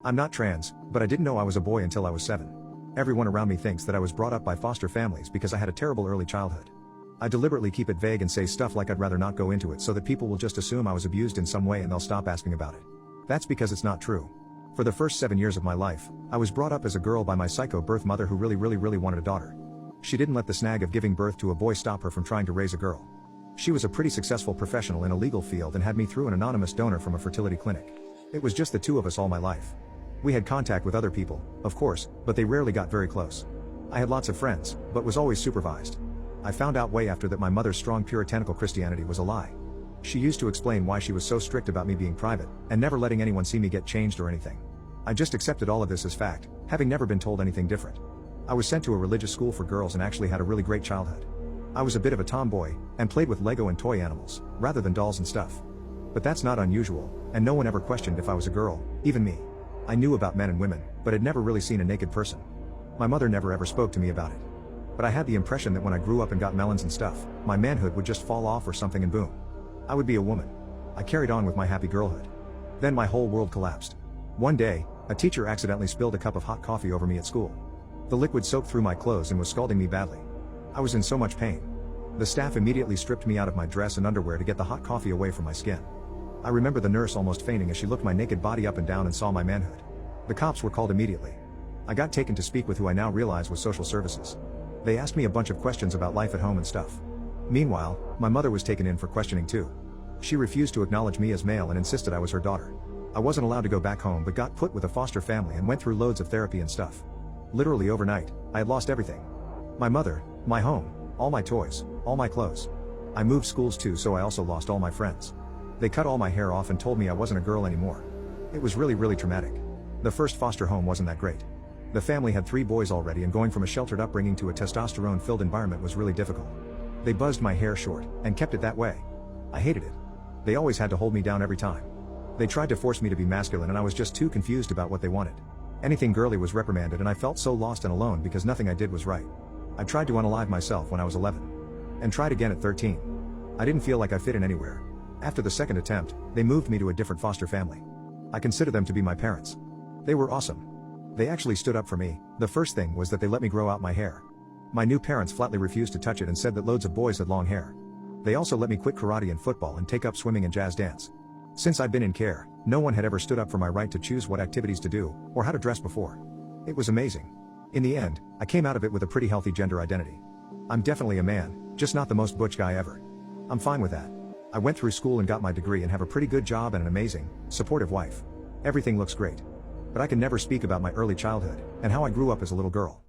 I'm not trans, but I didn't know I was a boy until I was 7. Everyone around me thinks that I was brought up by foster families because I had a terrible early childhood. I deliberately keep it vague and say stuff like I'd rather not go into it so that people will just assume I was abused in some way and they'll stop asking about it. That's because it's not true. For the first 7 years of my life, I was brought up as a girl by my psycho birth mother who really wanted a daughter. She didn't let the snag of giving birth to a boy stop her from trying to raise a girl. She was a pretty successful professional in a legal field and had me through an anonymous donor from a fertility clinic. It was just the two of us all my life. We had contact with other people, of course, but they rarely got very close. I had lots of friends, but was always supervised. I found out way after that my mother's strong puritanical Christianity was a lie. She used to explain why she was so strict about me being private, and never letting anyone see me get changed or anything. I just accepted all of this as fact, having never been told anything different. I was sent to a religious school for girls and actually had a really great childhood. I was a bit of a tomboy, and played with Lego and toy animals, rather than dolls and stuff. But that's not unusual, and no one ever questioned if I was a girl, even me. I knew about men and women, but had never really seen a naked person. My mother never ever spoke to me about it. But I had the impression that when I grew up and got melons and stuff, my manhood would just fall off or something and boom. I would be a woman. I carried on with my happy girlhood. Then my whole world collapsed. One day, a teacher accidentally spilled a cup of hot coffee over me at school. The liquid soaked through my clothes and was scalding me badly. I was in so much pain. The staff immediately stripped me out of my dress and underwear to get the hot coffee away from my skin. I remember the nurse almost fainting as she looked my naked body up and down and saw my manhood. The cops were called immediately. I got taken to speak with who I now realize was social services. They asked me a bunch of questions about life at home and stuff. Meanwhile, my mother was taken in for questioning too. She refused to acknowledge me as male and insisted I was her daughter. I wasn't allowed to go back home but got put with a foster family and went through loads of therapy and stuff. Literally overnight, I had lost everything. My mother, my home, all my toys, all my clothes. I moved schools too, so I also lost all my friends. They cut all my hair off and told me I wasn't a girl anymore. It was really traumatic. The first foster home wasn't that great. The family had 3 boys already and going from a sheltered upbringing to a testosterone-filled environment was really difficult. They buzzed my hair short, and kept it that way. I hated it. They always had to hold me down every time. They tried to force me to be masculine and I was just too confused about what they wanted. Anything girly was reprimanded and I felt so lost and alone because nothing I did was right. I tried to unalive myself when I was 11. And tried again at 13. I didn't feel like I fit in anywhere. After the second attempt, they moved me to a different foster family. I consider them to be my parents. They were awesome. They actually stood up for me. The first thing was that they let me grow out my hair. My new parents flatly refused to touch it and said that loads of boys had long hair. They also let me quit karate and football and take up swimming and jazz dance. Since I've been in care, no one had ever stood up for my right to choose what activities to do, or how to dress before. It was amazing. In the end, I came out of it with a pretty healthy gender identity. I'm definitely a man, just not the most butch guy ever. I'm fine with that. I went through school and got my degree and have a pretty good job and an amazing, supportive wife. Everything looks great. But I can never speak about my early childhood, and how I grew up as a little girl.